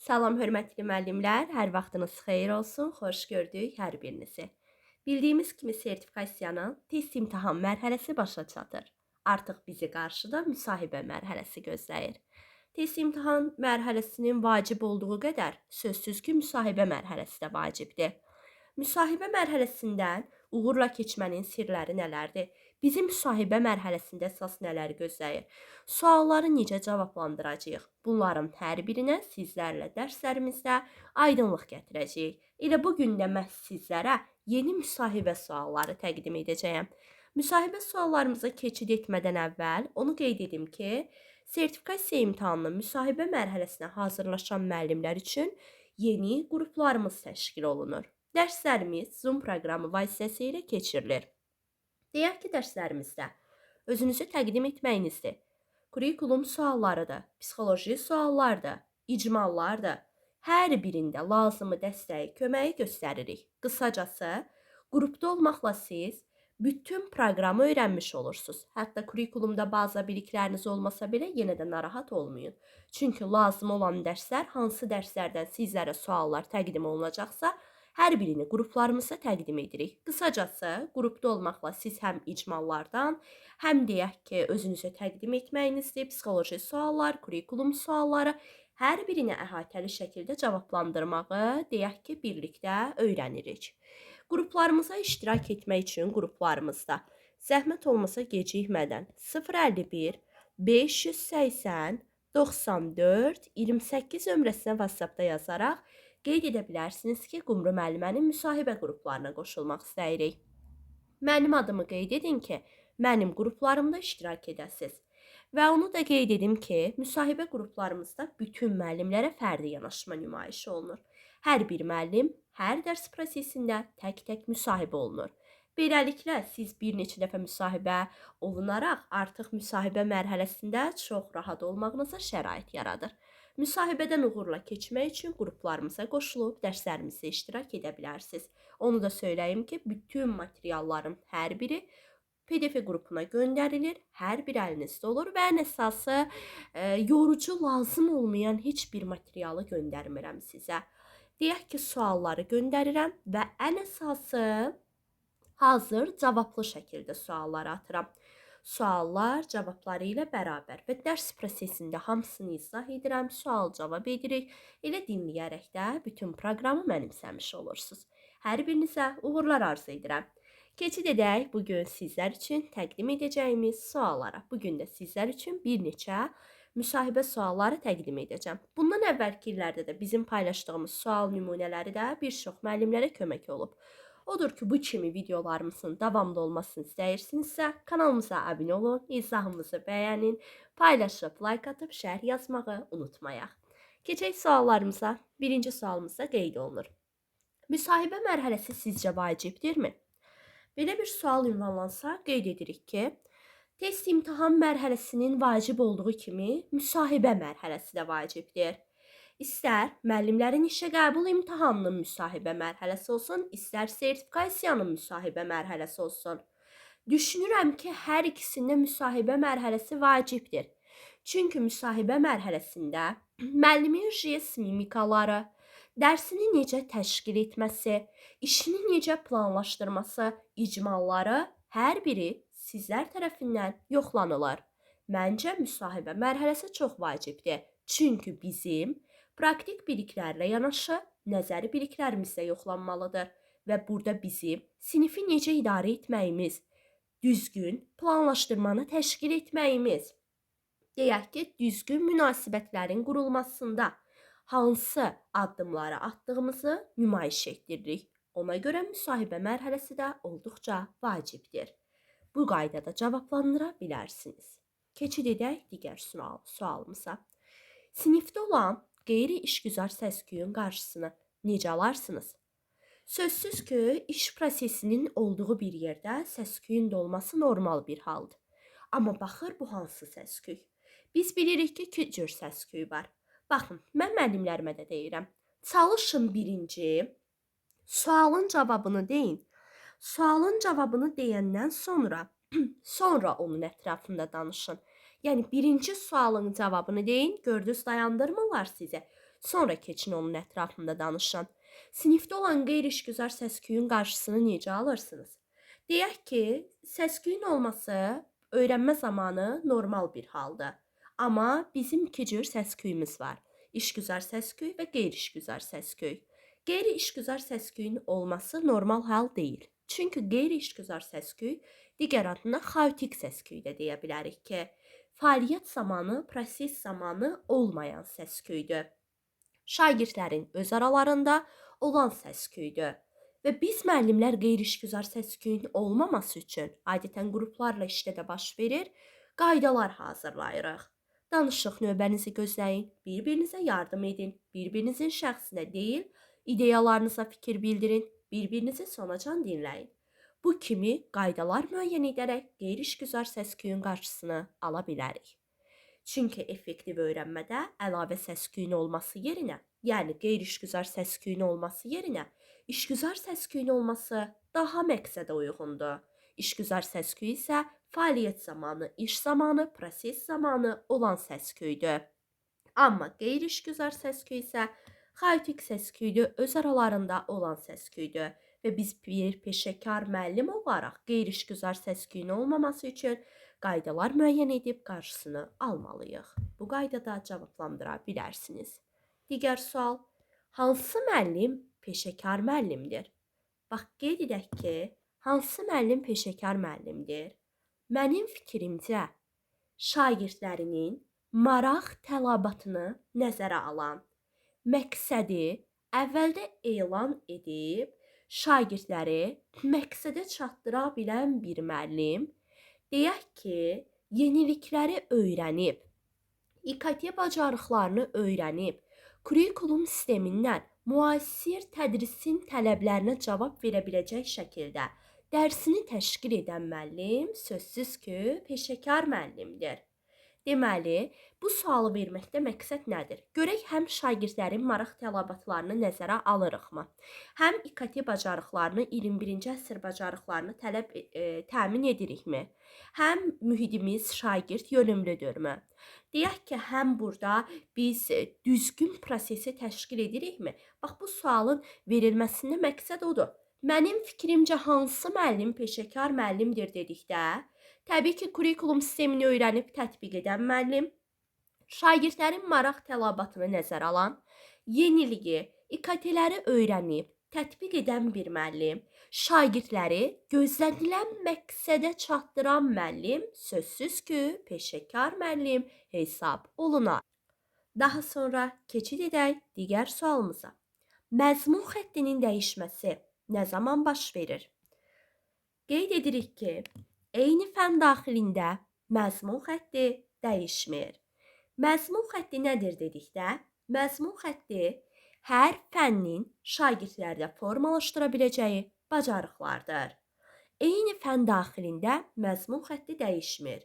Salam hörmətli müəllimlər, hər vaxtınız xeyir olsun, xoş gördük hər birinizi. Bildiyimiz kimi sertifikasiyanın test imtahan mərhələsi başa çatır. Artıq bizi qarşıda müsahibə mərhələsi gözləyir. Test imtahan mərhələsinin vacib olduğu qədər sözsüz ki, müsahibə mərhələsi də vacibdir. Müsahibə mərhələsindən uğurla keçmənin sirləri nələrdir? Bizi müsahibə mərhələsində əsas nələr gözləyir? Sualları necə cavablandıracağıq? Bunların hər birinə sizlərlə dərslərimizdə aydınlıq gətirəcəyik. Elə bu gün də məhz sizlərə yeni müsahibə sualları təqdim edəcəyəm. Müsahibə suallarımıza keçid etmədən əvvəl onu qeyd edim ki, sertifikasiya imtahanının müsahibə mərhələsinə hazırlaşan müəllimlər üçün yeni qruplarımız təşkil olunur. Dərslərimiz Zoom proqramı vasitəsilə keçirilir. Deyək ki, dərslərimizdə özünüzü təqdim etməyinizdir. Kurikulum suallarıdır, psixoloji suallardır, icmallardır. Hər birində lazımi dəstəyi, köməyi göstəririk. Qısacası, qrupda olmaqla siz bütün proqramı öyrənmiş olursunuz. Hətta kurikulumda bazı bilikləriniz olmasa belə yenə də narahat olmayın. Çünki lazım olan dərslər, hansı dərslərdən sizlərə suallar təqdim olunacaqsa, hər birini qruplarımıza təqdim edirik. Qısacası, qrupda olmaqla siz həm icmallardan, həm deyək ki, özünüzü təqdim etməyinizdir, psixoloji suallar, kurikulum sualları, hər birini əhatəli şəkildə cavablandırmağı, deyək ki, birlikdə öyrənirik. Qruplarımıza iştirak etmək üçün qruplarımızda zəhmət olmasa gecikmədən 051 580 94 28 nömrəsinə WhatsApp-da yazaraq qeyd edə bilərsiniz ki, Qumru müəllimənin müsahibə qruplarına qoşulmaq istəyirik. Mənim adımı qeyd edin ki, mənim qruplarımda iştirak edəsiniz. Və onu da qeyd edim ki, müsahibə qruplarımızda bütün müəllimlərə fərdi yanaşma nümayiş olunur. Hər bir müəllim hər dərs prosesində tək-tək müsahibə olunur. Beləliklə, siz bir neçə dəfə müsahibə olunaraq artıq müsahibə mərhələsində çox rahat olmağınıza şərait yaradır. Müsahibədən uğurla keçmək üçün qruplarımıza qoşulub dərslərimizdə iştirak edə bilərsiniz. Onu da söyləyim ki, bütün materialların hər biri PDF qrupuna göndərilir, hər bir əlinizdə olur və ən əsası yorucu, lazım olmayan heç bir materialı göndərmirəm sizə. Deyək ki, sualları göndərirəm və ən əsası hazır cavablı şəkildə sualları atıram. Suallar cavabları ilə bərabər və dərs prosesində hamısını izah edirəm, sual-cavab edirik. Elə dinləyərək də bütün proqramı mənimsəmiş olursunuz. Hər birinizə uğurlar arzu edirəm. Keçid edək bugün sizlər üçün təqdim edəcəyimiz suallara. Bugün də sizlər üçün bir neçə müsahibə sualları təqdim edəcəm. Bundan əvvəlki illərdə də bizim paylaşdığımız sual nümunələri də bir çox müəllimlərə kömək olub. Odur ki, bu kimi videolarımızın davamlı olmasını istəyirsinizsə, kanalımıza abunə olun, izahımızı bəyənin, paylaşıb, like atıb, şərh yazmağı unutmayaq. Keçək suallarımıza. Birinci sualımızda qeyd olunur. Müsahibə mərhələsi sizcə vacibdirmi? Belə bir sual ünvanlansa, qeyd edirik ki, test imtahan mərhələsinin vacib olduğu kimi müsahibə mərhələsi də vacibdir. İstər müəllimlərin işə qəbul imtahanının müsahibə mərhələsi olsun, istər sertifikasiyanın müsahibə mərhələsi olsun. Düşünürəm ki, hər ikisində müsahibə mərhələsi vacibdir. Çünki müsahibə mərhələsində müəllimin jest mimikaları, dərsini necə təşkil etməsi, işini necə planlaşdırması, icmalları hər biri sizlər tərəfindən yoxlanılır. Məncə müsahibə mərhələsi çox vacibdir. Çünki bizim praktik biliklərlə yanaşı nəzəri biliklərimiz də yoxlanmalıdır və burada bizim sinifi necə idarə etməyimiz, düzgün planlaşdırmanı təşkil etməyimiz, deyək ki, düzgün münasibətlərin qurulmasında hansı addımları atdığımızı nümayiş etdiririk. Ona görə müsahibə mərhələsi də olduqca vacibdir. Bu qaydada cavablandıra bilərsiniz. Keçid edək digər sualımıza. Sinifdə olan qeyri-işgüzar səs-küyün qarşısını necə alarsınız? Sözsüz ki, iş prosesinin olduğu bir yerdə səs-küyün də olması normal bir haldır. Amma baxır bu hansı səs-küy? Biz bilirik ki, iki cür səs-küy var. Baxın, mən müəllimlərimə də deyirəm. Çalışın birinci, sualın cavabını deyin. Sualın cavabını deyəndən sonra onun ətrafında danışın. Yəni, birinci sualın cavabını deyin, gördünüz dayandırmırlar sizə. Sonra keçin onun ətrafında danışın. Sinifdə olan qeyri-işgüzar səs-küyün qarşısını necə alırsınız? Deyək ki, səs-küyün olması öyrənmə zamanı normal bir haldır. Amma bizim iki cür səs-küyümüz var. İşgüzar səs-küy və qeyri-işgüzar səs-küy. Qeyri-işgüzar səs-küyün olması normal hal deyil. Çünki qeyri-işgüzar səs-küy digər adına xaotik səs-küy də deyə bilərik ki, fəaliyyət zamanı, proses zamanı olmayan səs-küydür. Şagirdlərin öz aralarında olan səs-küydür. Və biz müəllimlər qeyri-işgüzar səs-küyün olmaması üçün adətən qruplarla işdə də baş verir, qaydalar hazırlayırıq. Danışıq növbənizi gözləyin, bir-birinizə yardım edin, bir-birinizin şəxsinə deyil, ideyalarınıza fikir bildirin, bir-birinizi sonacan dinləyin. Bu kimi qaydalar müəyyən edərək qeyri-işgüzar səs-küyün qarşısını ala bilərik. Çünki effektiv öyrənmədə əlavə səs-küyün olması yerinə, yəni qeyri-işgüzar səs-küyün olması yerinə, işgüzar səs-küyün olması daha məqsədə uyğundur. İşgüzar səs-küy isə fəaliyyət zamanı, iş zamanı, proses zamanı olan səs-küydür. Amma qeyri-işgüzar səs-küy isə xaotik səs-küydür, öz aralarında olan səs-küydür. Və biz bir peşəkar müəllim olaraq qeyri-işgüzar səs-küyün olmaması üçün qaydalar müəyyən edib qarşısını almalıyıq. Bu qaydada cavablandıra bilərsiniz. Digər sual: hansı müəllim peşəkar müəllimdir? Bax, qeyd edək ki, hansı müəllim peşəkar müəllimdir? Mənim fikrimcə, şagirdlərinin maraq tələbatını nəzərə alan, məqsədi əvvəldə elan edib, şagirdləri məqsədə çatdıra bilən bir müəllim, deyək ki, yenilikləri öyrənib, İKT bacarıqlarını öyrənib, kurikulum sistemindən müasir tədrisin tələblərinə cavab verə biləcək şəkildə dərsini təşkil edən müəllim sözsüz ki, peşəkar müəllimdir. Deməli, bu sualı verməkdə məqsəd nədir? Görək həm şagirdlərin maraq tələbatlarını nəzərə alırıqmı? Həm İKT bacarıqlarını, 21-ci əsr bacarıqlarını təmin edirikmi? Həm mühitimiz şagird yönümlüdürmü? Deyək ki, həm burada biz düzgün prosesi təşkil edirikmi? Bax, bu sualın verilməsində məqsəd odur. Mənim fikrimcə hansı müəllim peşəkar müəllimdir dedikdə, təbii ki, kurikulum sistemini öyrənib tətbiq edən müəllim, şagirdlərin maraq tələbatını nəzərə alan, yeniliyi, İKT-ləri öyrənib tətbiq edən bir müəllim, şagirdləri gözlənilən məqsədə çatdıran müəllim sözsüz ki, peşəkar müəllim hesab olunar. Daha sonra keçid edək digər sualımıza. Məzmun xəttinin dəyişməsi nə zaman baş verir? Qeyd edirik ki, eyni fənn daxilində məzmun xətti dəyişmir. Məzmun xətti nədir dedikdə, məzmun xətti hər fənnin şagirdlərdə formalaşdıra biləcəyi bacarıqlardır. Eyni fənn daxilində məzmun xətti dəyişmir.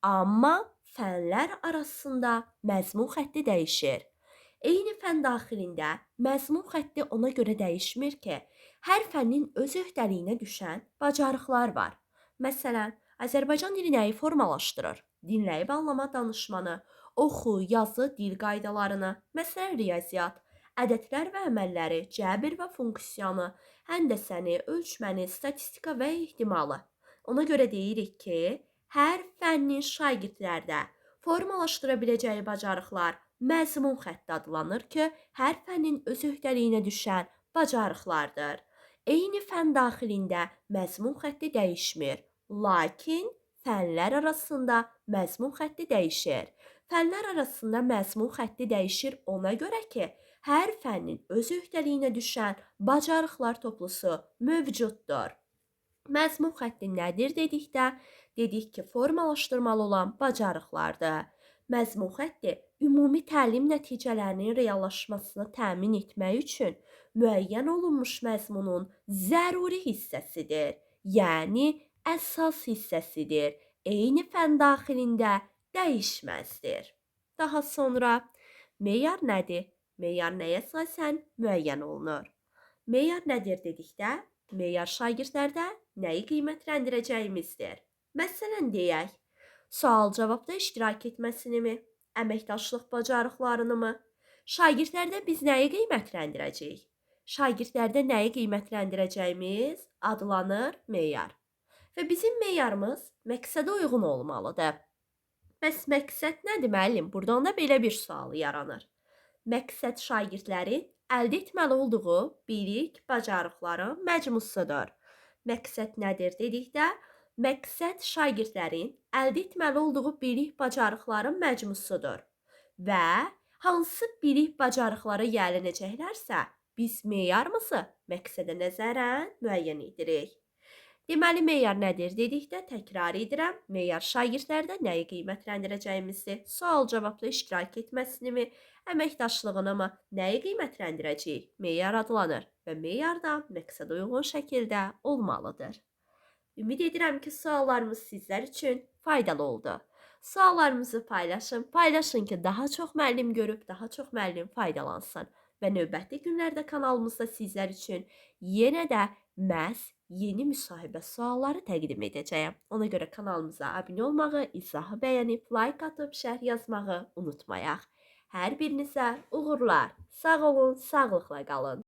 Amma fənlər arasında məzmun xətti dəyişir. Eyni fənn daxilində məzmun xətti ona görə dəyişmir ki, hər fənnin öz öhdəliyinə düşən bacarıqlar var. Məsələn, Azərbaycan dili nəyi formalaşdırır? Dinləyib anlama danışmanı, oxu, yazı, dil qaydalarını, məsələn, riyaziyyat, ədədlər və əməlləri, cəbr və funksiyanı, həndəsəni, ölçməni, statistika və ehtimalı. Ona görə deyirik ki, hər fənnin şagirdlərdə formalaşdıra biləcəyi bacarıqlar məzmun xətti adlanır ki, hər fənnin öz öhdəliyinə düşən bacarıqlardır. Eyni fənn daxilində məzmun xətti dəyişmir, lakin fənlər arasında məzmun xətti dəyişir. Fənlər arasında məzmun xətti dəyişir ona görə ki, hər fənnin öz öhdəliyinə düşən bacarıqlar toplusu mövcuddur. Məzmun xətti nədir dedikdə, dedik ki, formalaşdırmalı olan bacarıqlardır. Məzmun xətti ümumi təlim nəticələrinin reallaşmasını təmin etmək üçün müəyyən olunmuş məzmunun zəruri hissəsidir. Yəni, əsas hissəsidir. Eyni fənn daxilində dəyişməzdir. Daha sonra, meyar nədir? Meyar nəyə əsasən müəyyən olunur? Meyar nədir dedikdə, meyar şagirdlərdə nəyi qiymətləndirəcəyimizdir? Məsələn, deyək, sual-cavabda iştirak etməsinimi, əməkdaşlıq bacarıqlarını mı, Şagirdlərdə biz nəyi qiymətləndirəcəyik? Şagirdlərdə nəyi qiymətləndirəcəyimiz adlanır meyar. Və bizim meyarımız məqsədə uyğun olmalıdır. Bəs məqsəd nədir müəllim? Burdan da belə bir sual yaranır. Məqsəd şagirdlərin əldə etməli olduğu bilik, bacarıqların məcmusudur. Məqsəd nədir dedikdə, məqsəd şagirdlərin əldə etməli olduğu bilik, bacarıqların məcmusudur. Və hansı bilik, bacarıqları yiyələnəcəklərsə, biz meyarımızı məqsədə nəzərən müəyyən edirik. Deməli, meyar nədir dedikdə təkrar edirəm. Meyar şagirdlərdə nəyi qiymətləndirəcəyimizi, sual-cavabda iştirak etməsini mi, əməkdaşlığını mı, nəyi qiymətləndirəcəyik? Meyar adlanır və meyar da məqsədə uyğun şəkildə olmalıdır. Ümid edirəm ki, suallarımız sizlər üçün faydalı oldu. Suallarımızı paylaşın. Paylaşın ki, daha çox müəllim görüb, daha çox müəllim faydalansın. Və növbəti günlərdə kanalımızda sizlər üçün yenə də məhz yeni müsahibə sualları təqdim edəcəyəm. Ona görə kanalımıza abunə olmağı, izahı bəyənib, like atıb, şərh yazmağı unutmayaq. Hər birinizə uğurlar. Sağ olun, sağlıqla qalın.